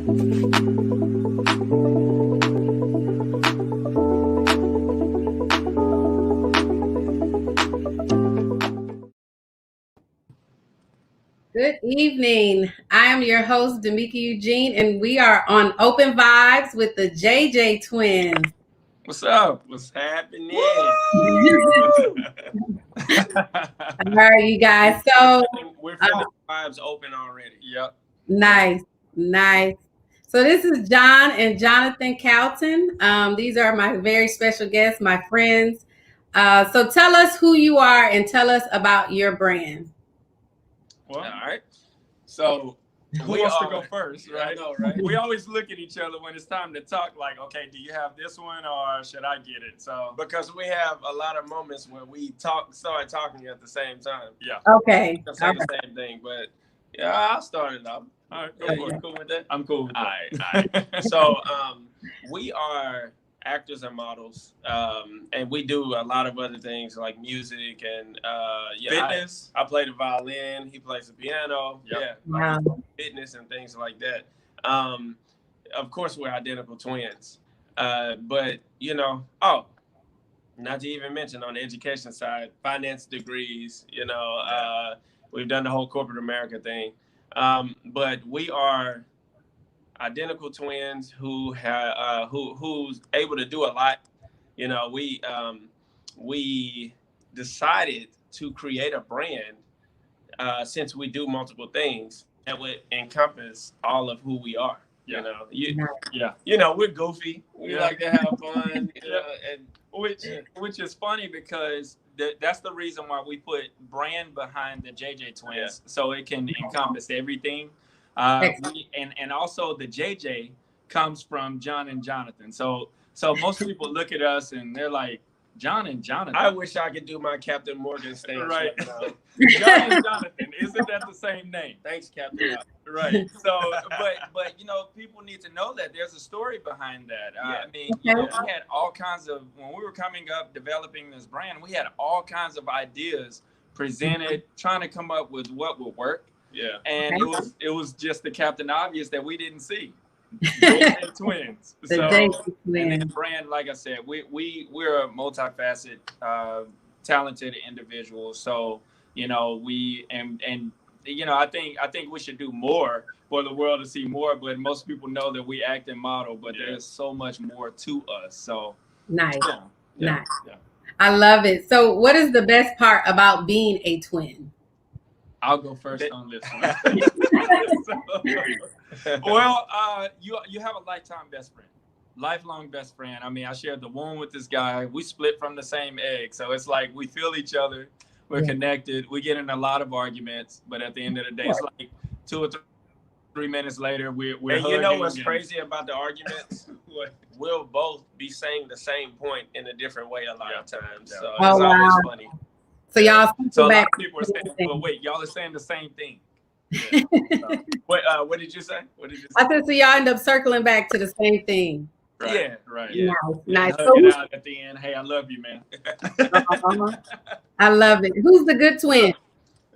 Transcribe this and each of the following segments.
Good evening. I am your host, Damika Eugene, and we are on Open Vibes with the JJ Twins. What's up? What's happening? All right, you guys. So we're feeling vibes open already. Yep. Nice. So this is John and Jonathan Calton. These are my very special guests, my friends. So tell us who you are and tell us about your brand. Well, all right. So who wants to go first, right? I know, right? We always look at each other when it's time to talk, like, okay, do you have this one or should I get it? So because we have a lot of moments where we start talking at the same time. Yeah. Okay. Say the same thing, but yeah, I'll start it off. All right, go for it. Cool with that? I'm cool with that. All right. So we are actors and models, and we do a lot of other things like music and fitness. I play the violin. He plays the piano. Yep. Yeah, wow. Fitness and things like that. Of course, we're identical twins, but not to even mention on the education side, finance degrees. We've done the whole corporate America thing, but we are identical twins who's able to do a lot. We decided to create a brand since we do multiple things that would encompass all of who we are. We're goofy. We like to have fun. Which is funny because that's the reason why we put brand behind the JJ Twins, so it can encompass everything. And also the JJ comes from John and Jonathan. So most people look at us and they're like, John and Jonathan. I wish I could do my Captain Morgan stance right now. John and Jonathan, isn't that the same name? Thanks, Captain. Right. So, but people need to know that there's a story behind that. We had all kinds of, when we were coming up developing this brand, we had all kinds of ideas presented, trying to come up with what would work. Yeah. And it was just the Captain Obvious that we didn't see. JJ Twins. And then brand, like I said, we're a multifaceted, talented individuals. So, I think we should do more for the world to see more, but most people know that we act and model, but there's so much more to us. So nice. Nice. Yeah. I love it. So what is the best part about being a twin? I'll go first on this one. You have a lifetime best friend, lifelong best friend. I mean, I shared the womb with this guy. We split from the same egg. So it's like we feel each other. We're connected. We get in a lot of arguments, but at the end of the day, it's like 2 or 3 minutes later, we're hugging. You know what's crazy about the arguments? We'll both be saying the same point in a different way a lot of times. So it's always funny. So y'all a lot of people are saying, well, wait, y'all are saying the same thing. Yeah. What did you say? I said, so y'all end up circling back to the same thing. Right. Yeah, right. Yeah. Nice. Hugging out at the end. Hey, I love you, man. I love it. Who's the good twin?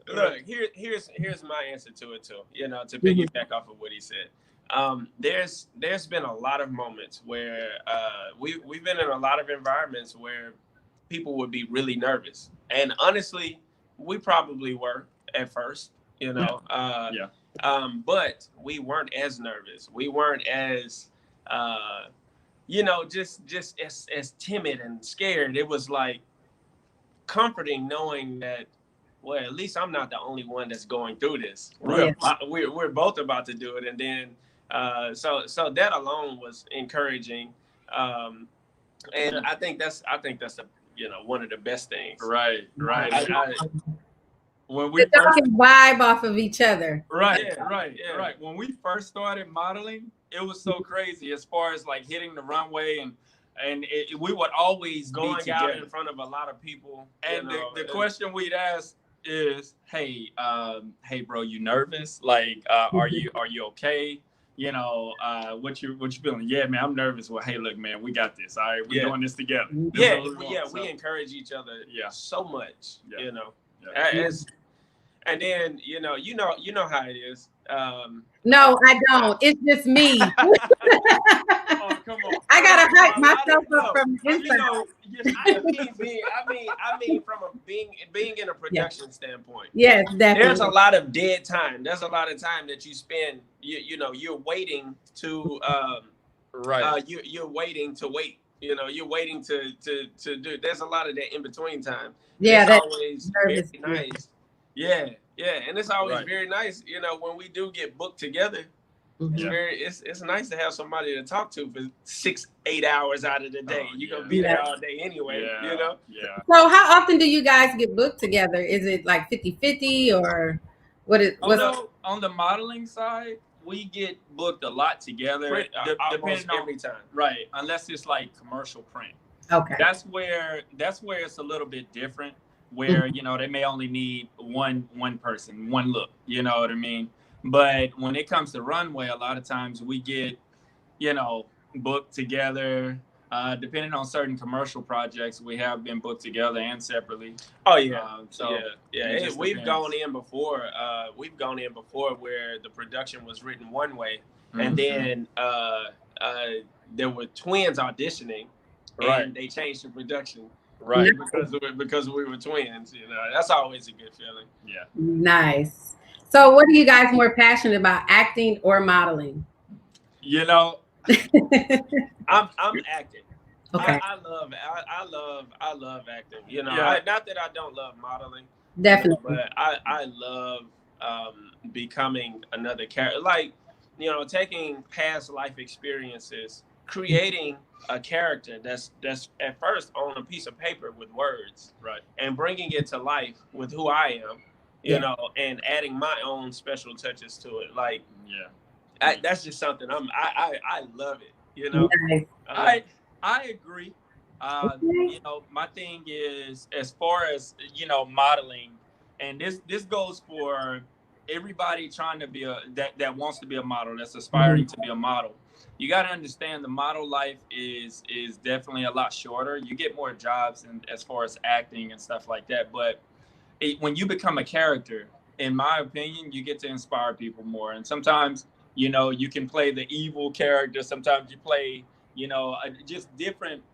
Look, here's my answer to it too. To piggyback off of what he said. There's been a lot of moments where we've been in a lot of environments where people would be really nervous, and honestly, we probably were at first. But we weren't as nervous. We weren't as just as timid and scared. It was like comforting knowing that, well, at least I'm not the only one that's going through this. Right. We're both about to do it. And then, so that alone was encouraging. And I think that's one of the best things. Right. When we can vibe off of each other. Right. When we first started modeling, it was so crazy as far as like hitting the runway and we would always going out in front of a lot of people. And the question we'd ask is, hey, bro, you nervous? Like, are you okay? What you feeling? Yeah, man, I'm nervous. Well, hey, look, man, we got this. All right, we're doing this together. We encourage each other so much. And then you know how it is. No, I don't. It's just me. Oh, come on. I gotta hype myself up from the inside. I mean, from being in a production standpoint. Yes, definitely. There's a lot of dead time. There's a lot of time that you spend. You're waiting to. Right. You're waiting to wait. You're waiting to do. There's a lot of that in between time. Yeah, that's that's always very nice. Yeah, and it's always very nice. When we do get booked together. It's nice to have somebody to talk to for 6-8 hours out of the day. You're gonna be there all day anyway. Yeah. So how often do you guys get booked together? Is it like 50-50 or what is on the modeling side? We get booked a lot together, depending on every time. Right, unless it's like commercial print. Okay. That's where it's a little bit different. Where they may only need one person, one look. You know what I mean? But when it comes to runway, a lot of times we get, booked together. Depending on certain commercial projects, we have been booked together and separately. Oh yeah. We've depends. gone in before. Where the production was written one way, and then there were twins auditioning, and they changed the production. Right. Because we were twins. That's always a good feeling. Yeah. Nice. So what are you guys more passionate about, acting or modeling? I'm acting. Okay. I love acting. Not that I don't love modeling. Definitely. But I love becoming another character. Like, taking past life experiences, creating a character that's at first on a piece of paper with words, right, and bringing it to life with who I am. And adding my own special touches to it. Like, that's just something I love it. Nice. I agree. My thing is, as far as modeling, and this goes for everybody trying to be that wants to be a model, that's aspiring to be a model. You got to understand the model life is definitely a lot shorter. You get more jobs as far as acting and stuff like that, but when you become a character, in my opinion, you get to inspire people more. And sometimes, you can play the evil character. Sometimes you play, just different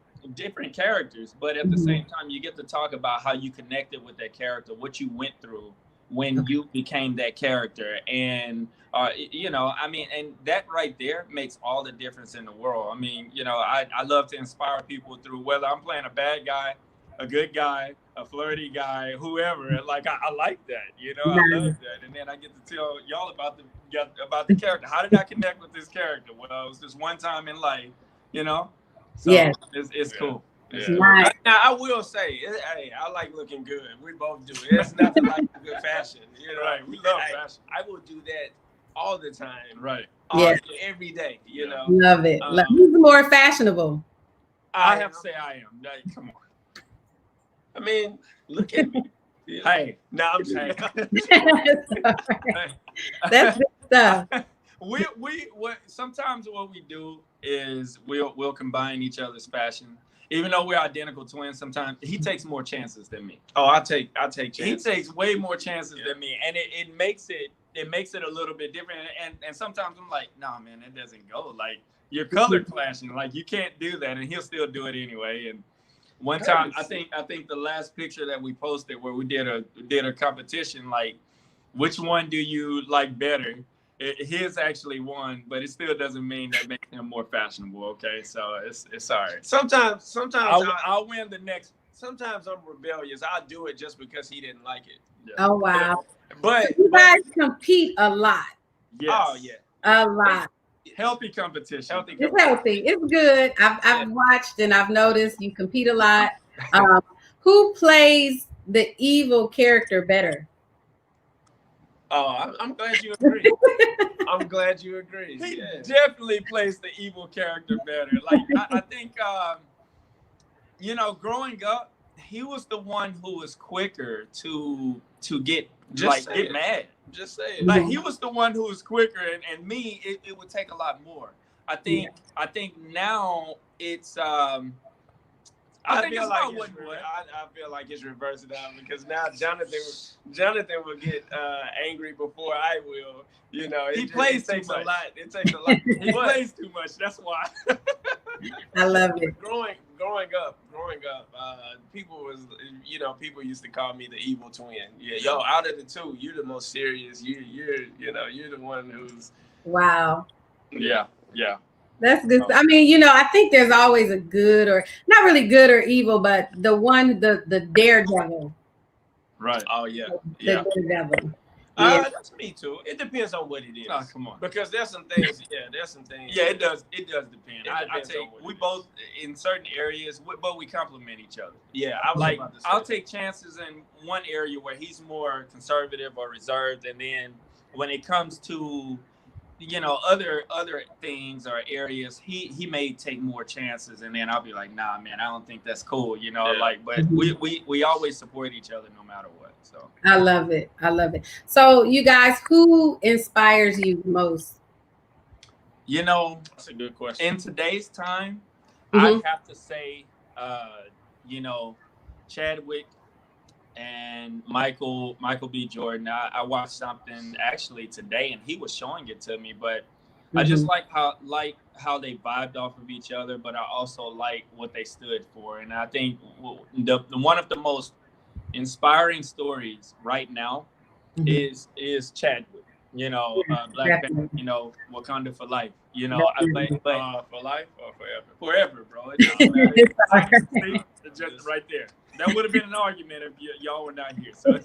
characters. But at the same time, you get to talk about how you connected with that character, what you went through when you became that character. And, and that right there makes all the difference in the world. I mean, I love to inspire people through whether I'm playing a bad guy, a good guy, a flirty guy, whoever. Like I like that, I love that. And then I get to tell y'all about the character. How did I connect with this character? Well, it was just one time in life, So it's cool. Yeah. Nice. Now I will say, hey, I like looking good. We both do. It's nothing like good fashion. Right. We love fashion. I will do that all the time. Right. Every day. Love it. Who's more fashionable? I have to say I am. Come on. I mean, look at me. Hey, no, I'm saying. That's good stuff. We sometimes what we do is we'll combine each other's fashion. Even though we're identical twins, sometimes he takes more chances than me. Oh, I take chances. He takes way more chances than me, and it makes it a little bit different. And sometimes I'm like, nah, man, that doesn't go. Like, you're color clashing. Like, you can't do that, and he'll still do it anyway. And one time, I think the last picture that we posted where we did a competition, like, which one do you like better? His actually won, but it still doesn't mean that makes him more fashionable. Okay, so it's all right. Sometimes I'll win the next. Sometimes I'm rebellious. I'll do it just because he didn't like it. Yeah. Oh wow! But you guys compete a lot. Yes. Oh yeah, a lot. Healthy competition. It's healthy. It's good. I've watched and I've noticed you compete a lot. Who plays the evil character better? Oh, I'm glad you agree. I'm glad you agree. He definitely plays the evil character better. Like I think, growing up, he was the one who was quicker to get mad. Just say it. Like he was the one who was quicker, and me, it would take a lot more. I think now it's I think feel it's like about what. I feel like it's reversed now because now Jonathan will get angry before I will. You know, He plays too takes much. a lot. It takes a lot. He plays too much. That's why. I love it. Growing up, people used to call me the evil twin. Yeah, yo, out of the two, you're the most serious. You're the one who's. Wow. Yeah. That's good. I mean, I think there's always a good, or not really good or evil, but the daredevil. Right. Oh yeah. The daredevil. Yeah. That's me too. It depends on what it is. Oh, come on. Because there's some things. Yeah, Yeah, it does. It does depend. I depends take on what we it both in certain areas, but we complement each other. Yeah, I was Like about to say. I'll take chances in one area where he's more conservative or reserved, and then when it comes to other things or areas, he may take more chances, and then I'll be like, nah, man, I don't think that's cool. But we always support each other no matter what. So I love it. So you guys, who inspires you most? That's a good question. In today's time, I have to say, Chadwick and Michael B. Jordan. I watched something actually today, and he was showing it to me. But I just like how they vibed off of each other. But I also like what they stood for, and I think the one of the most inspiring stories right now is Chadwick. Black Panther. Wakanda for life. For life or forever? Forever, bro. It doesn't matter. Just right there. That would have been an argument if y'all were not here. So I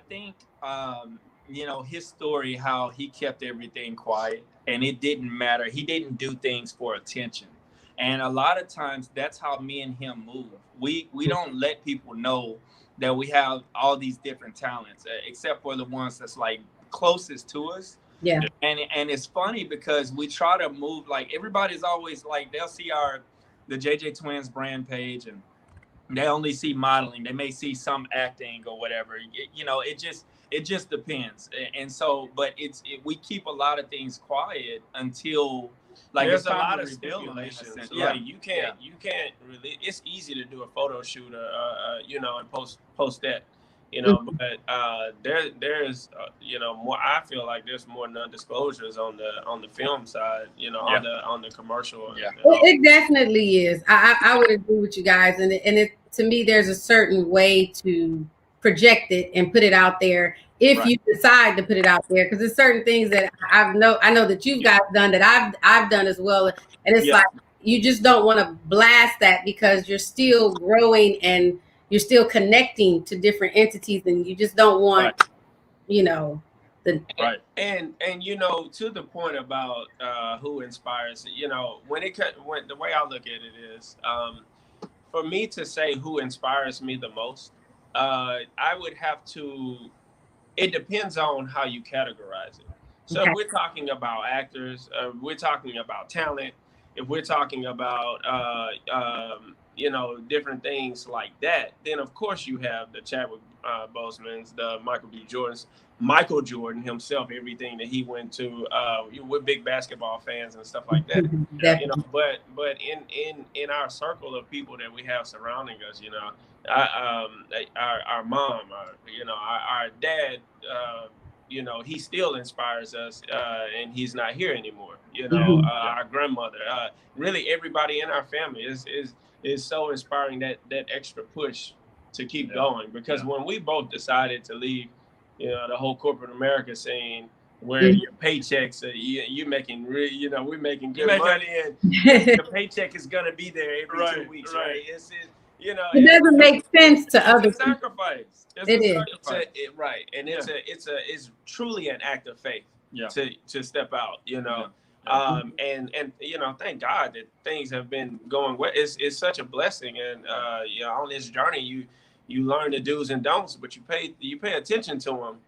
think his story, how he kept everything quiet and it didn't matter. He didn't do things for attention. And a lot of times that's how me and him move. We don't let people know that we have all these different talents, except for the ones that's like closest to us. Yeah. And it's funny because we try to move, like everybody's always like, they'll see the JJ Twins brand page and they only see modeling. They may see some acting or whatever. It just depends. And so, but we keep a lot of things quiet until there's a lot of stipulations. Yeah. Like you can't really. It's easy to do a photo shoot, and post that. But there's more. I feel like there's more non-disclosures on the film side, on the commercial. Yeah, it definitely is. I would agree with you guys, and it to me, there's a certain way to project it and put it out there if you decide to put it out there, because there's certain things that I know that you guys done that I've done as well, and it's like you just don't want to blast that because you're still growing and you're still connecting to different entities, and you just don't want, And to the point about who inspires, when the way I look at it is, for me to say who inspires me the most, I would have to. It depends on how you categorize it. So if we're talking about actors, we're talking about talent. If we're talking about different things like that, then of course you have the Chadwick Bosemans, the Michael B. Jordans, Michael Jordan himself, everything that he went to. We're big basketball fans and stuff like that. But in our circle of people that we have surrounding us, our mom, our dad, he still inspires us, and he's not here anymore. Our grandmother, really everybody in our family is so inspiring, that extra push to keep going. Because when we both decided to leave, the whole corporate America scene, where your paychecks, you're making, we're making good money, and the paycheck is gonna be there every 2 weeks, right? It doesn't make sense to other people. Sacrifice. It is. Right, and it's truly an act of faith to step out, and thank God that things have been going well. It's such a blessing, and on this journey you learn the do's and don'ts, but you pay attention to them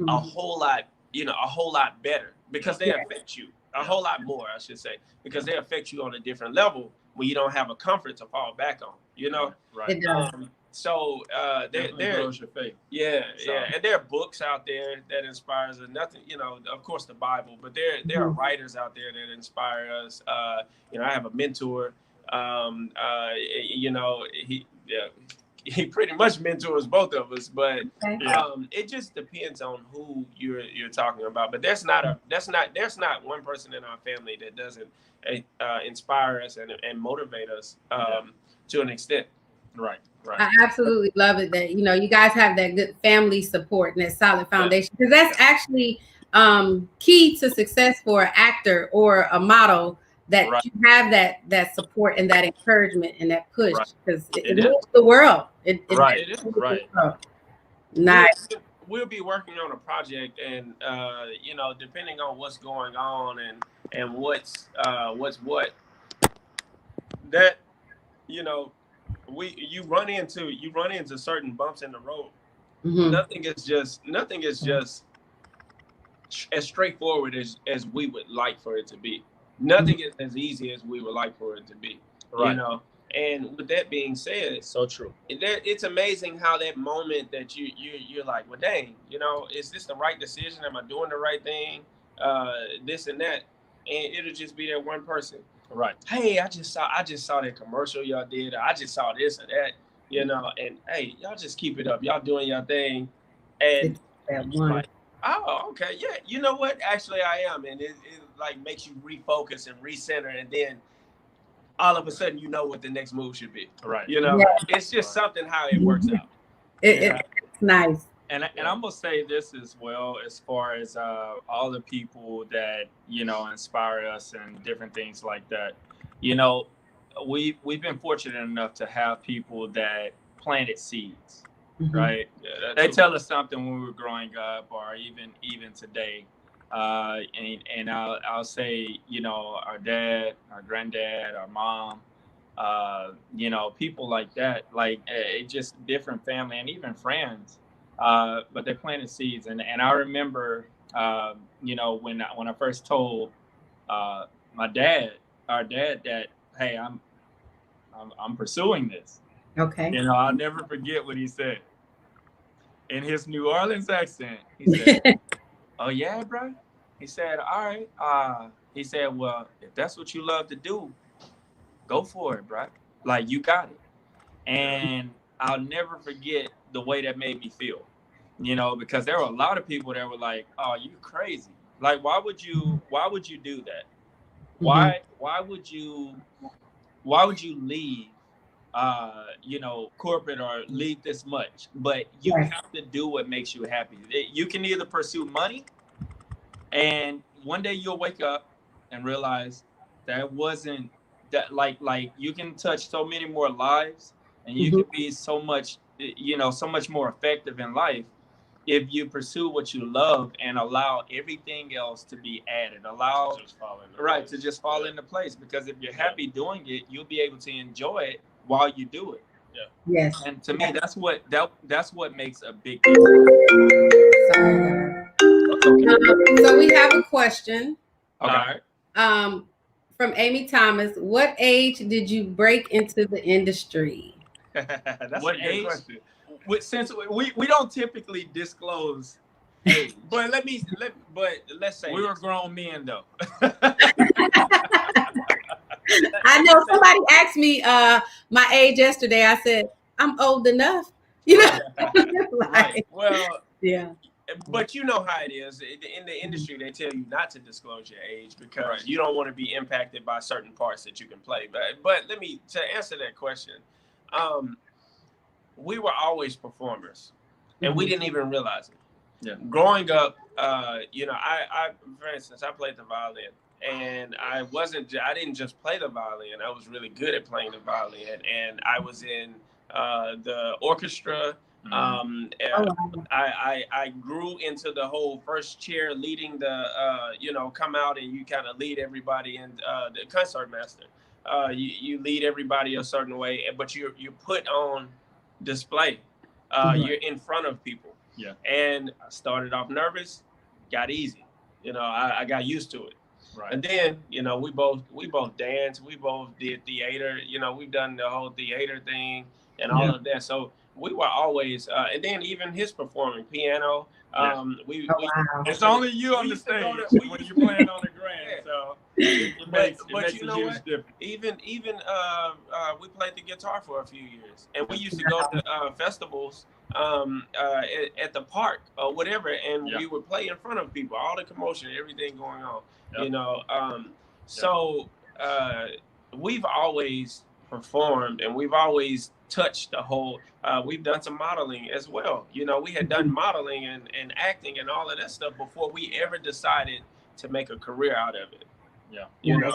a whole lot better, because they affect you a whole lot more, I should say, because they affect you on a different level when you don't have a comfort to fall back on. It does. So there grows your faith. Yeah, So. yeah, and there are books out there that inspires us. Nothing, of course, the Bible, but there are writers out there that inspire us. I have a mentor. He pretty much mentors both of us, but it just depends on who you're talking about. But there's not one person in our family that doesn't inspire us and motivate us to an extent. Right. I absolutely love it that you guys have that good family support and that solid foundation, because that's actually key to success for an actor or a model, that you have that support and that encouragement and that push, because it moves the world. It is right. Nice. We'll be working on a project, and depending on what's going on and what's what, that you run into certain bumps in the road. Mm-hmm. Nothing is just as straightforward as we would like for it to be. Nothing is as easy as we would like for it to be. Right. And with that being said, so true. It's amazing how that moment that you're like, well, dang, is this the right decision? Am I doing the right thing? This and that, and it'll just be that one person. Right. Hey, I just saw that commercial y'all did. I just saw this or that, and hey, y'all just keep it up. Y'all doing your thing. And that one. Like, oh, okay. Yeah. You know what? Actually, I am. And it like makes you refocus and recenter. And then all of a sudden, what the next move should be. Right. It's just something how it works out. It's nice. And I'm gonna say this as well, as far as all the people that inspire us and different things like that. We've been fortunate enough to have people that planted seeds, right? Yeah, they tell us something when we were growing up, or even today. And I'll say, our dad, our granddad, our mom, people like that, like it just different family and even friends. But they planted seeds, and I remember, when I first told our dad that, hey, I'm pursuing this. Okay. I'll never forget what he said in his New Orleans accent. He said, "Oh yeah, bro." He said, "All right." He said, "Well, if that's what you love to do, go for it, bro. Like, you got it." And I'll never forget the way that made me feel, because there were a lot of people that were like, "Oh, you crazy. Like, why would you do that? Why would you leave, corporate, or leave this much? But you have to do what makes you happy. You can either pursue money, and one day you'll wake up and realize that wasn't that, like you can touch so many more lives, and you can be so much more effective in life if you pursue what you love and allow everything else to be added. Allow to just fall into place, because if you're happy doing it, you'll be able to enjoy it while you do it. Yeah. Yes. And to me, that's what makes a big difference. So we have a question. Okay. From Amy Thomas. What age did you break into the industry? That's what a good age? question. Since we don't typically disclose age, but let's say we were grown men though. I know somebody asked me my age yesterday. I said I'm old enough. Right. Well, yeah. But you know how it is in the industry. They tell you not to disclose your age because you don't want to be impacted by certain parts that you can play. But to answer that question, we were always performers, and we didn't even realize it. Yeah. Growing up, I for instance, I played the violin, and I didn't just play the violin. I was really good at playing the violin, and I was in the orchestra. I grew into the whole first chair leading the come out and you kind of lead everybody in the concert master. You lead everybody a certain way, but you're put on display. You're in front of people. Yeah. And I started off nervous, got easy. I got used to it. Right. And then we both danced, we both did theater. We've done the whole theater thing and all of that. So we were always, and then even his performing piano. Wow. It's only you on the stage when you're playing on the grand, so it makes you a know huge what? difference. Even we played the guitar for a few years, and we used to go to festivals at the park or whatever, and we would play in front of people, all the commotion, everything going on, you know. So we've always performed, and we've always touched the whole. We've done some modeling as well. You know, we had done modeling and acting and all of that stuff before we ever decided to make a career out of it. Yeah, you know,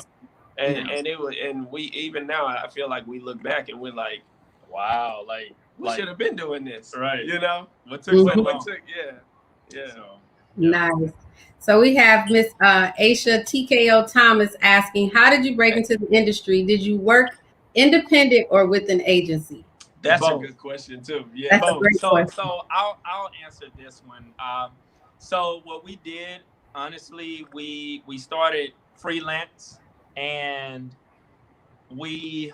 and it was, and we even now I feel like we look back and we're like, wow, we should have been doing this, right? You know, what took so long? Nice. So we have Miss Aisha TKO Thomas asking, how did you break into the industry? Did you work independent or with an agency? That's both. A good question too. Yeah, that's both. A great question. So I'll answer this one. So what we did, honestly, we started freelance, and we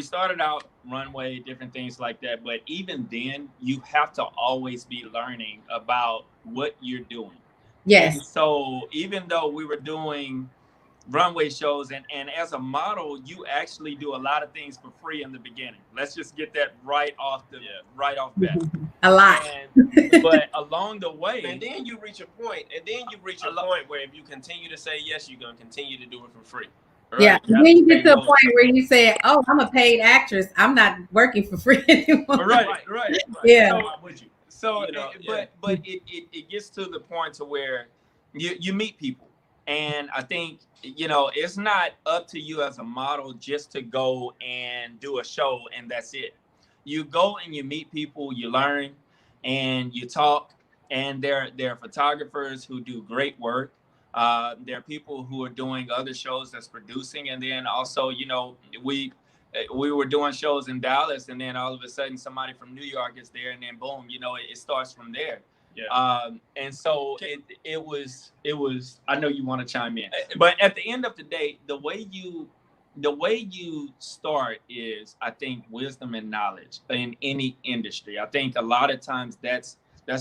started out runway, different things like that. But even then, you have to always be learning about what you're doing. Yes. And so even though we were doing runway shows, and as a model, you actually do a lot of things for free in the beginning. Let's just get that right off bat. A lot. But along the way, and then you reach a point, where if you continue to say yes, you're gonna continue to do it for free. Right? Yeah. And then you get to a point where you say, "Oh, I'm a paid actress. I'm not working for free anymore." Right. Yeah. So but it gets to the point to where you meet people. And I think, it's not up to you as a model just to go and do a show and that's it. You go and you meet people, you learn, and you talk. And there are photographers who do great work. There are people who are doing other shows that's producing. And then also, we were doing shows in Dallas, and then all of a sudden somebody from New York is there, and then boom, it starts from there. Yeah. And so it was. I know you want to chime in, but at the end of the day, the way you start is, I think, wisdom and knowledge in any industry. I think a lot of times that's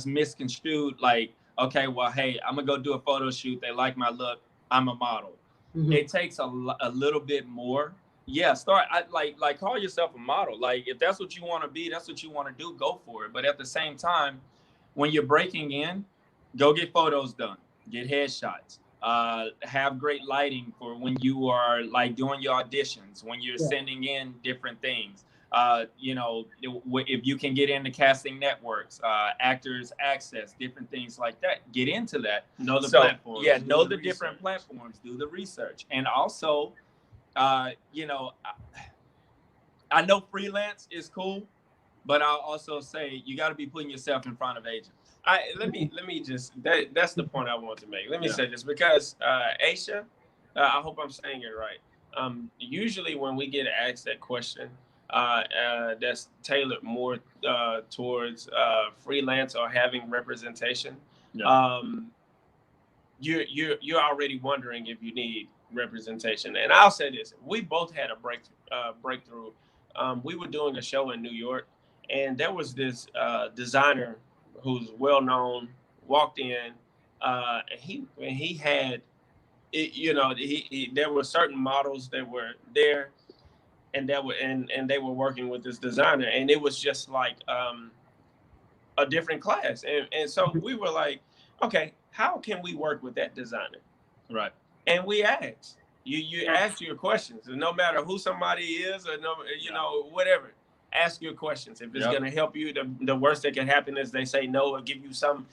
misconstrued. Like, okay, well, hey, I'm gonna go do a photo shoot. They like my look. I'm a model. Mm-hmm. It takes a little bit more. Yeah, like call yourself a model. Like, if that's what you want to be, that's what you want to do. Go for it. But at the same time, when you're breaking in, go get photos done, get headshots, have great lighting for when you are like doing your auditions, when you're sending in different things. If you can get into casting networks, Actors Access, different things like that, get into that. Know the platforms. Yeah, know the different platforms, do the research. And also, I know freelance is cool, but I'll also say you got to be putting yourself in front of agents. Let me just, that's the point I want to make. Let me say this, because Aisha, I hope I'm saying it right. Usually when we get asked that question, that's tailored more towards freelance or having representation. Yeah. You're already wondering if you need representation. And I'll say this: we both had a breakthrough. We were doing a show in New York, and there was this designer who's well known, walked in, and he had, there were certain models that were there, and they were working with this designer, and it was just like a different class, and so we were like, okay, how can we work with that designer? Right. And we asked. You ask your questions, and no matter who somebody is, or whatever. Ask your questions. If it's going to help you, the worst that can happen is they say no, or give you some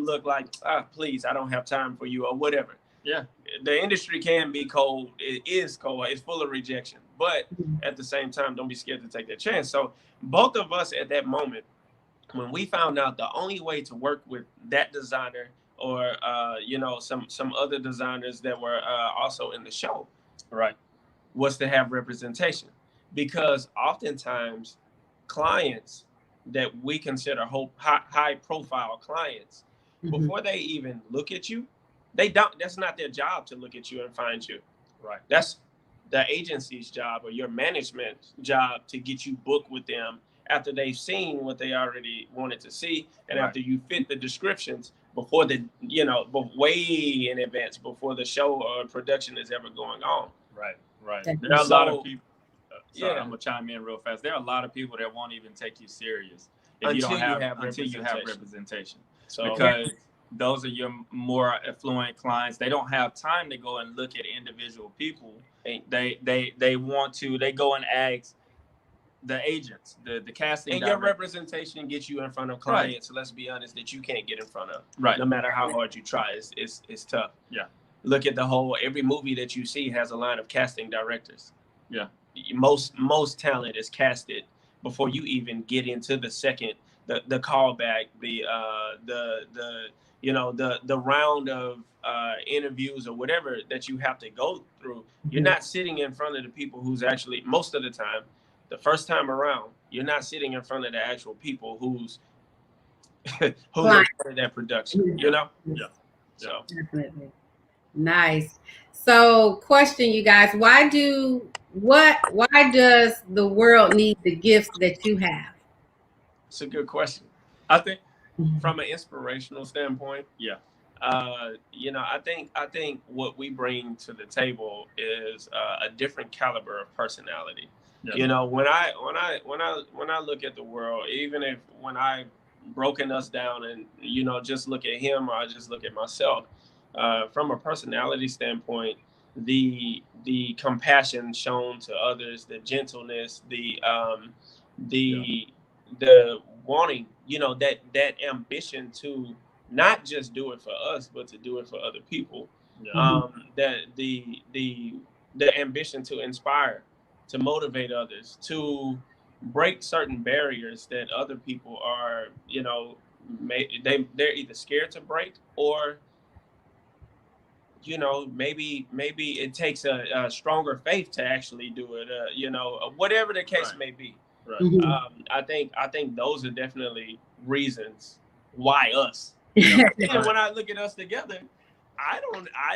look like, please, I don't have time for you, or whatever. Yeah. The industry can be cold. It is cold. It's full of rejection. But at the same time, don't be scared to take that chance. So both of us at that moment, when we found out the only way to work with that designer or, some other designers that were also in the show, right, was to have representation. Because oftentimes clients that we consider high profile clients, before they even look at you, that's not their job to look at you and find you. Right. That's the agency's job or your management's job to get you booked with them after they've seen what they already wanted to see, and Right. after you fit the descriptions before the, way in advance, before the show or production is ever going on. Right. Definitely. There are a lot of So, people. Sorry, yeah. I'm gonna chime in real fast. There are a lot of people that won't even take you serious if Until you don't you have have representation. So Because those are your more affluent clients. They don't have time to go and look at individual people. They want to. They go and ask the agents, the casting. and your representation gets you in front of clients. Let's be honest, that you can't get in front of. Right. No matter how hard you try, it's tough. Yeah. Look at every movie that you see has a line of casting directors. Yeah. Most talent is casted before you even get into the second, the callback, the round of interviews or whatever that you have to go through. You're not sitting in front of the people who's actually, most of the time, the first time around, you're not sitting in front of the actual people who's a part of that production, Yeah. So Definitely. Nice. So, question, you guys, why does the world need the gifts that you have? it's a good question. I think From an inspirational standpoint, I think what we bring to the table is a different caliber of personality. Yeah. When I look at the world, even if when I broken us down and just look at him or I just look at myself, from a personality standpoint, the compassion shown to others, the gentleness, the wanting, that ambition to not just do it for us, but to do it for other people. Yeah. That the ambition to inspire, to motivate others, to break certain barriers that other people are, they're either scared to break or, maybe it takes a stronger faith to actually do it, whatever the case may be. Right. I think those are definitely reasons why us. And when I look at us together, I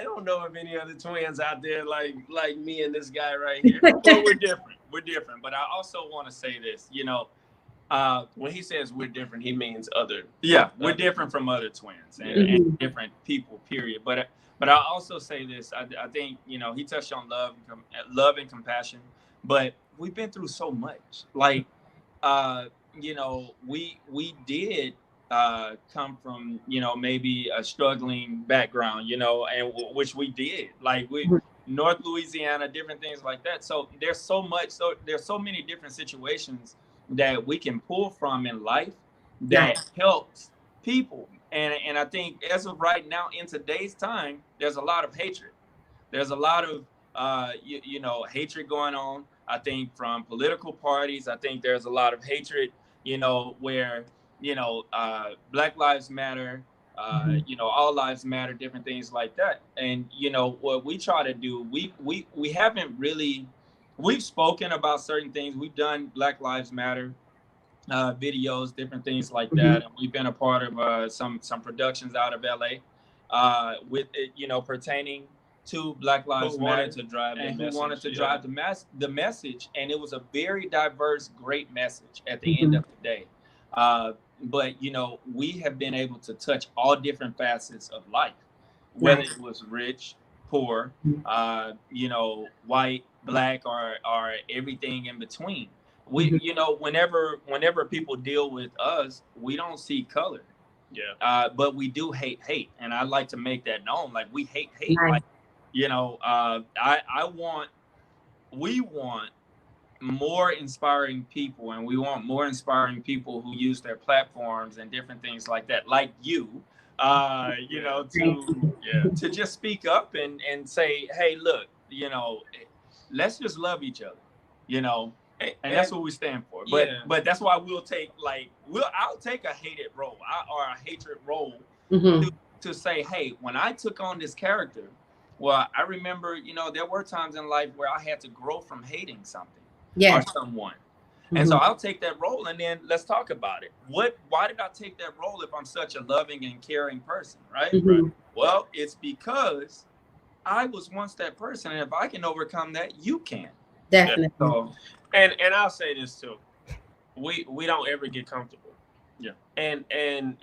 don't know of any other twins out there like me and this guy right here. But we're different. But I also want to say this, when he says we're different, he means other. Yeah, we're different from other twins and different people, period. But I also say this, I think, he touched on love and compassion, but we've been through so much. Like, we did come from, maybe a struggling background, and which we did, like North Louisiana, different things like that. So there's so many different situations that we can pull from in life that helps people. And I think as of right now, in today's time, there's a lot of hatred. There's a lot of, hatred going on. I think from political parties, I think there's a lot of hatred, where, Black Lives Matter, all lives matter, different things like that. And, what we try to do, we haven't really, we've spoken about certain things. We've done Black Lives Matter videos, different things like that. And we've been a part of some productions out of LA with it, pertaining to Black Lives Matter, to drive and the who wanted to message, drive the message. And it was a very diverse, great message at the end of the day. But we have been able to touch all different facets of life, whether it was rich, poor, white, black, or everything in between. We, whenever people deal with us, we don't see color. Yeah. But we do hate, and I like to make that known. Like, we hate. Like, we want more inspiring people, and we want more inspiring people who use their platforms and different things like that, like you, to just speak up and say, hey, look, let's just love each other, and that's what we stand for. But that's why I'll take a hated role or a hatred role to say, hey, when I took on this character, well, I remember, there were times in life where I had to grow from hating something or someone. And so I'll take that role, and then let's talk about it. Why did I take that role if I'm such a loving and caring person, right? Well, it's because I was once that person, and if I can overcome that, you can. Definitely. So, and I'll say this too. we don't ever get comfortable. Yeah. And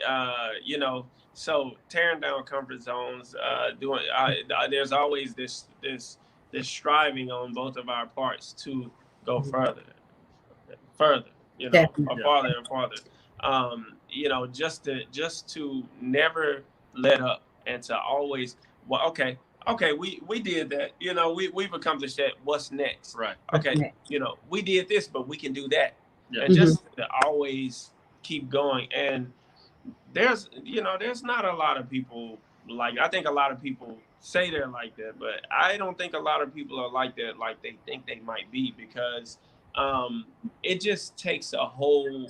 you know, so tearing down comfort zones, there's always this striving on both of our parts to go further, you know, Definitely. or farther and farther. You know, just to never let up and to always, well, okay, we did that. You know, we've accomplished that. What's next? Right. Okay, you know, we did this, but we can do that. Yeah. And just to always keep going. And there's not a lot of people I think a lot of people say they're like that, but I don't think a lot of people are like that like they think they might be, because it just takes a whole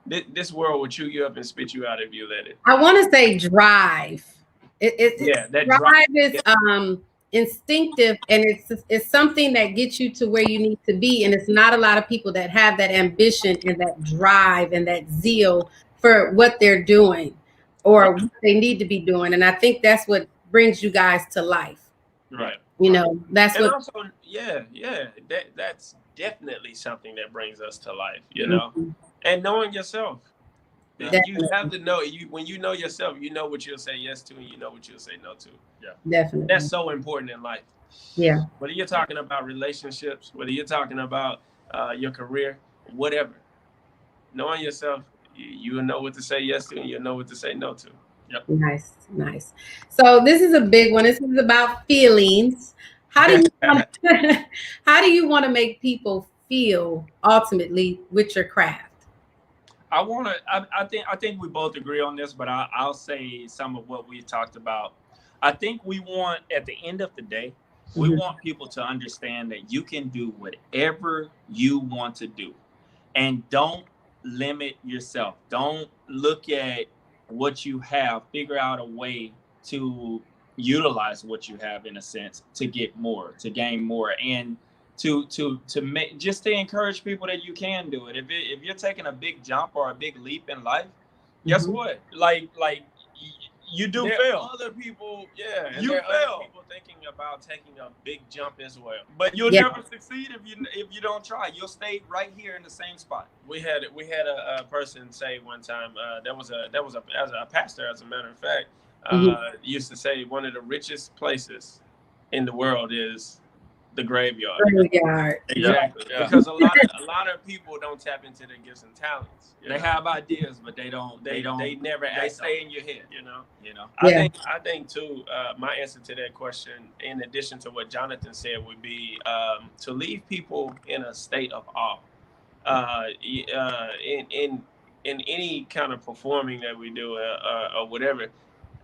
this world will chew you up and spit you out if you let it. I want to say drive. That drive is instinctive, and it's something that gets you to where you need to be. And it's not a lot of people that have that ambition and that drive and that zeal for what they're doing or what they need to be doing. And I think that's what brings you guys to life. Right. You know, that's and what. Also, that's definitely something that brings us to life. You know, and knowing yourself. Definitely. You have to know when you know yourself, you know what you'll say yes to and you know what you'll say no to. Yeah. Definitely. That's so important in life. Yeah. Whether you're talking about relationships, whether you're talking about your career, whatever. Knowing yourself, you know what to say yes to and you'll know what to say no to. Yep. Nice. So this is a big one. This is about feelings. How do you want to make people feel ultimately with your craft? I think we both agree on this, but I'll say some of what we talked about. I think we want, at the end of the day, we want people to understand that you can do whatever you want to do, and don't limit yourself. Don't look at what you have. Figure out a way to utilize what you have, in a sense, to get more, to gain more, and to make, just to encourage people that you can do it. If you're taking a big jump or a big leap in life, guess what? Like you do fail. Other people, you fail. Other people thinking about taking a big jump as well. But you'll never succeed if you don't try. You'll stay right here in the same spot. We had a person say one time, that was a pastor, as a matter of fact, used to say one of the richest places in the world is the graveyard. Exactly. Yeah. Because a lot of people don't tap into their gifts and talents. They have ideas, but they never stay in your head. You know. I think too. My answer to that question, in addition to what Jonathan said, would be to leave people in a state of awe. In any kind of performing that we do or whatever,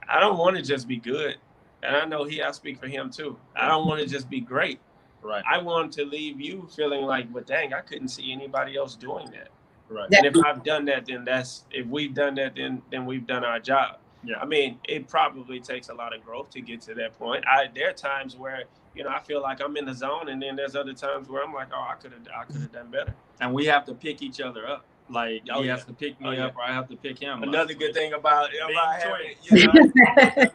I don't want to just be good, and I know I speak for him too. I don't want to just be great. Right. I want to leave you feeling like, but dang, I couldn't see anybody else doing that. Right. And if I've done that, then if we've done that, then we've done our job. Yeah. I mean, it probably takes a lot of growth to get to that point. There are times where, you know, I feel like I'm in the zone, and then there's other times where I'm like, oh, I could have done better. And we have to pick each other up. Like, he has to pick me up, or I have to pick him up. Another good thing about having, That's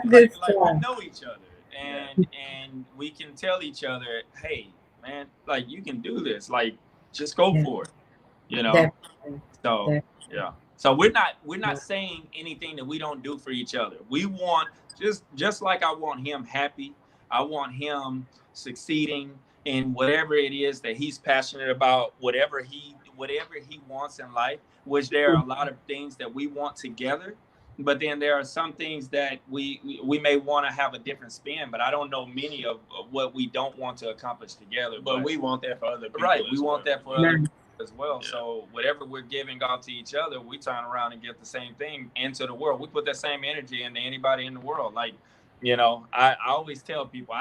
good stuff. We know each other, and we can tell each other, hey, man, like, you can do this. Like, just go for it. You know. Definitely. So yeah. So we're not saying anything that we don't do for each other. We want, just like I want him happy, I want him succeeding in whatever it is that he's passionate about, whatever he wants in life, which there are a lot of things that we want together, but then there are some things that we may want to have a different spin, but I don't know many of what we don't want to accomplish together. But we want that for other people. Right. We want that for other people as well. Yeah. So whatever we're giving off to each other, we turn around and give the same thing into the world. We put that same energy into anybody in the world. Like, you know, I always tell people,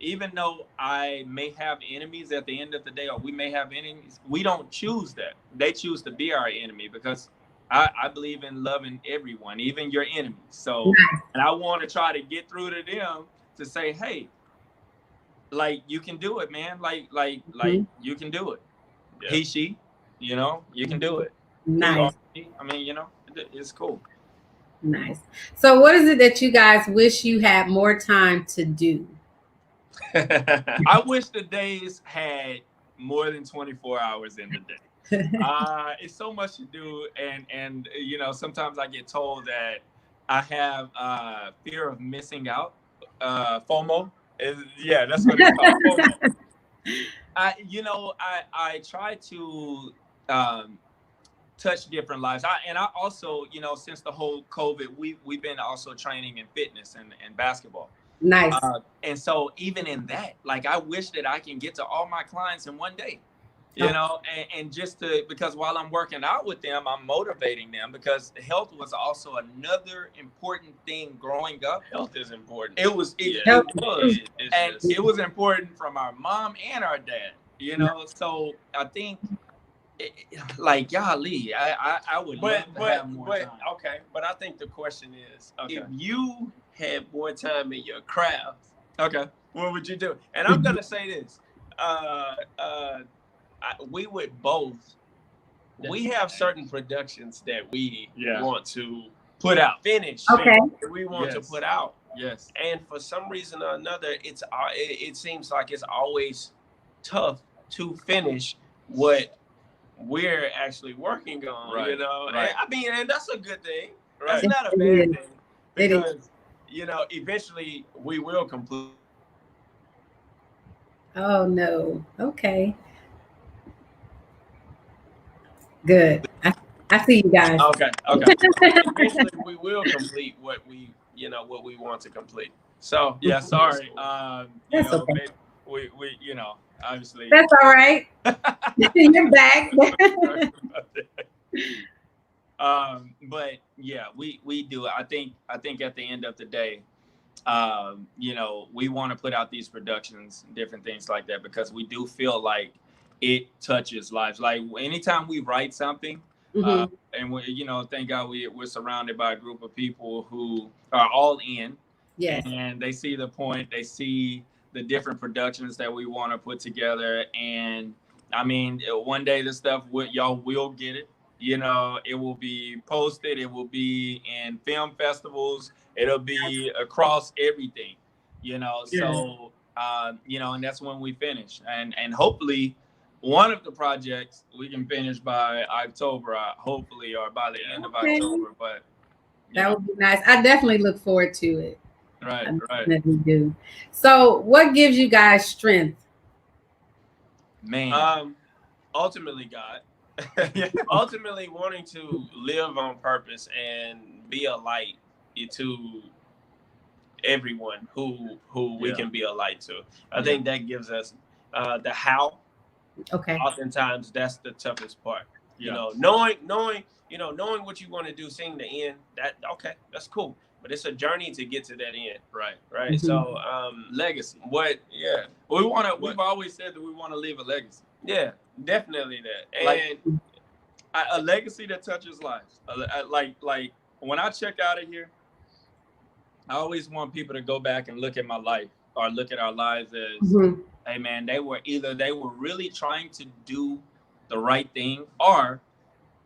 even though I may have enemies at the end of the day, or we may have enemies, we don't choose that. They choose to be our enemy, because I believe in loving everyone, even your enemies. So, and I want to try to get through to them to say, hey, like, you can do it, man. Like you can do it. Yeah. He, she, you know, you can do it. Nice. I mean, you know, it's cool. Nice. So what is it that you guys wish you had more time to do? I wish the days had more than 24 hours in the day. It's so much to do, and you know, sometimes I get told that I have fear of missing out. FOMO yeah, that's what it's called. FOMO. I try to touch different lives. I also, you know, since the whole COVID, we've been also training in fitness and basketball. Nice. And so even in that, like, I wish that I can get to all my clients in one day. You know, and just because while I'm working out with them, I'm motivating them, because health was also another important thing growing up. Health is important. It was important from our mom and our dad, you know. So I think, like, golly, I would love to have more time. Okay, but I think the question is, if you had more time in your craft, what would you do? And I'm gonna say this. We would both. We have certain productions that we want to put out, finish. Okay. We want to put out. Yes. And for some reason or another, it seems like it's always tough to finish what we're actually working on. Right. You know, Right. and, I mean, and that's a good thing. Right. That's not a bad thing, because you know, eventually we will complete. Oh no. Okay. Good. I see you guys. Okay. Eventually we will complete what we want to complete. So Yeah, sorry. That's okay. We you know, obviously. That's all right. You're back. But yeah, we do. I think at the end of the day, you know, we want to put out these productions, different things like that, because we do feel like it touches lives. Like, anytime we write something, and we, you know, thank God we're surrounded by a group of people who are all in. Yes. And they see the point. They see the different productions that we want to put together. And I mean, one day the stuff y'all will get it. You know, it will be posted. It will be in film festivals. It'll be across everything. You know, so you know, and that's when we finish. And hopefully, one of the projects we can finish by October, hopefully, or by the end of October. But that would be nice. I definitely look forward to it. Right. Definitely do. So, what gives you guys strength? Man, ultimately, God. Ultimately, wanting to live on purpose and be a light to everyone who we can be a light to. I think that gives us the how. Okay. Oftentimes, that's the toughest part. You know, knowing what you want to do, seeing the end. That's cool. But it's a journey to get to that end. Right. Mm-hmm. So, legacy. We've always said that we want to leave a legacy. Yeah, definitely that. And like, a legacy that touches lives. Like when I check out of here, I always want people to go back and look at my life, or look at our lives as, hey man, they were really trying to do the right thing, or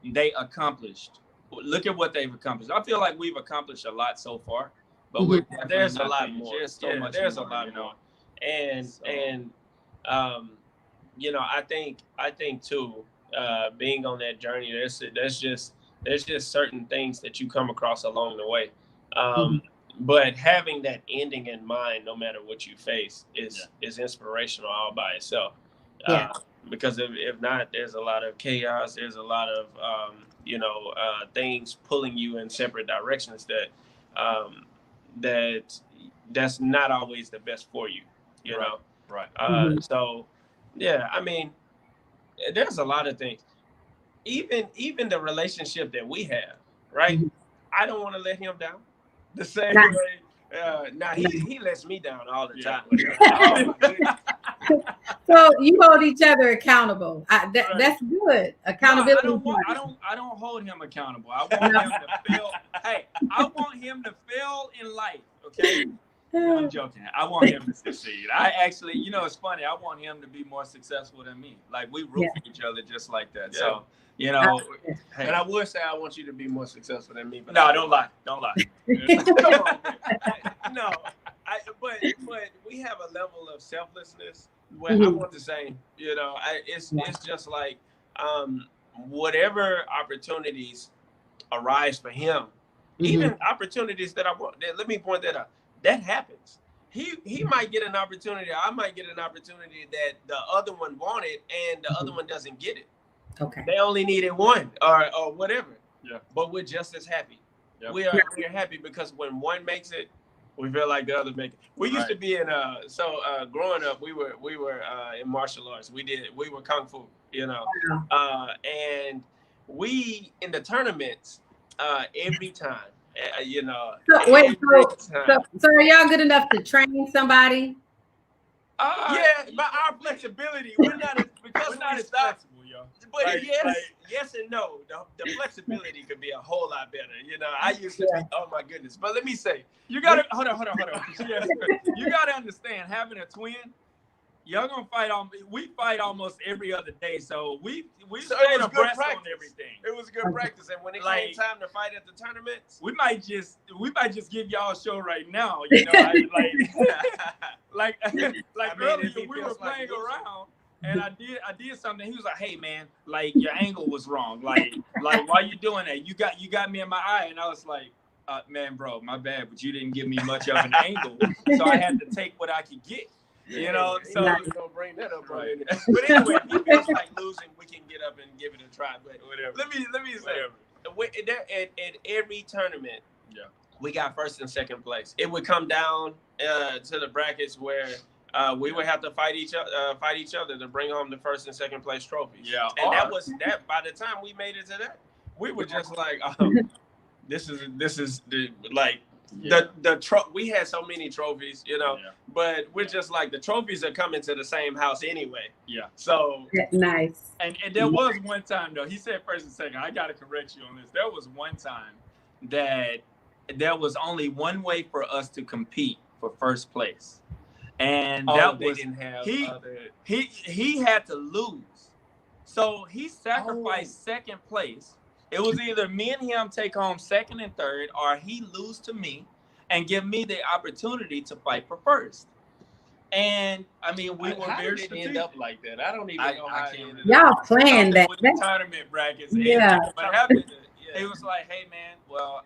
they accomplished. Look at what they've accomplished. I feel like we've accomplished a lot so far, but there's a lot more. There's so much. There's more, a lot more. And you know, I think too, being on that journey, there's just certain things that you come across along the way. But having that ending in mind, no matter what you face, is inspirational all by itself. Because if not, there's a lot of chaos. There's a lot of things pulling you in separate directions that's not always the best for you. You know. Right. So, yeah, I mean, there's a lot of things. Even the relationship that we have, right? I don't want to let him down the same way. He lets me down all the time. Oh, my goodness. So you hold each other accountable. That's good. Accountability. No, I don't hold him accountable. I want him to fail. Hey, I want him to fail in life. Okay. No, I'm joking. I want him to succeed. I actually, you know, it's funny. I want him to be more successful than me. Like, we root for each other just like that. So, you know, hey. And I would say I want you to be more successful than me. But no, don't lie. Come on. No, but we have a level of of selflessness. Well, I want the same. You know, it's just like whatever opportunities arise for him, even opportunities that I want. Let me point that out. That happens. He might get an opportunity. I might get an opportunity that the other one wanted, and the other one doesn't get it. Okay. They only needed one or whatever. Yeah. But we're just as happy. Yep. We're happy because when one makes it, we feel like the other make it. We used to be in growing up, we were in martial arts. We were kung fu, you know. And we in the tournaments every time, you know. So, wait, so are y'all good enough to train somebody? Yeah, but our flexibility, we're not as flexible, yo. But like, yes and no. The flexibility could be a whole lot better. You know, I used to be, oh my goodness. But let me say, you gotta hold on. You gotta understand, having a twin, y'all gonna fight we fight almost every other day, so we stay abreast on everything. It was good practice, and when it came time to fight at the tournaments, we might just give y'all a show right now. You know, like earlier we were playing around, and I did something. He was like, "Hey man, like your angle was wrong. Like why you doing that? You got me in my eye," and I was like, "Man, bro, my bad, but you didn't give me much of an angle, so I had to take what I could get." You know, so don't bring that up, right? But anyway, he feels like losing. We can get up and give it a try. But whatever. Let me say, at every tournament, we got first and second place. It would come down to the brackets where we would have to fight each other to bring home the first and second place trophies. Yeah, and that was that. By the time we made it to that, we were just like, this is the like. Yeah. We had so many trophies, you know, but we're just like the trophies are coming to the same house anyway. Yeah. So nice. And there was one time though, he said first and second. I gotta correct you on this. There was one time that there was only one way for us to compete for first place, and that was he had to lose, so he sacrificed second place. It was either me and him take home second and third, or he lose to me and give me the opportunity to fight for first. And I mean, we were very strategic. End up like that. I don't even know how it ended up. Y'all planned that. With the tournament brackets. Yeah. What happened? It was like, hey man, well,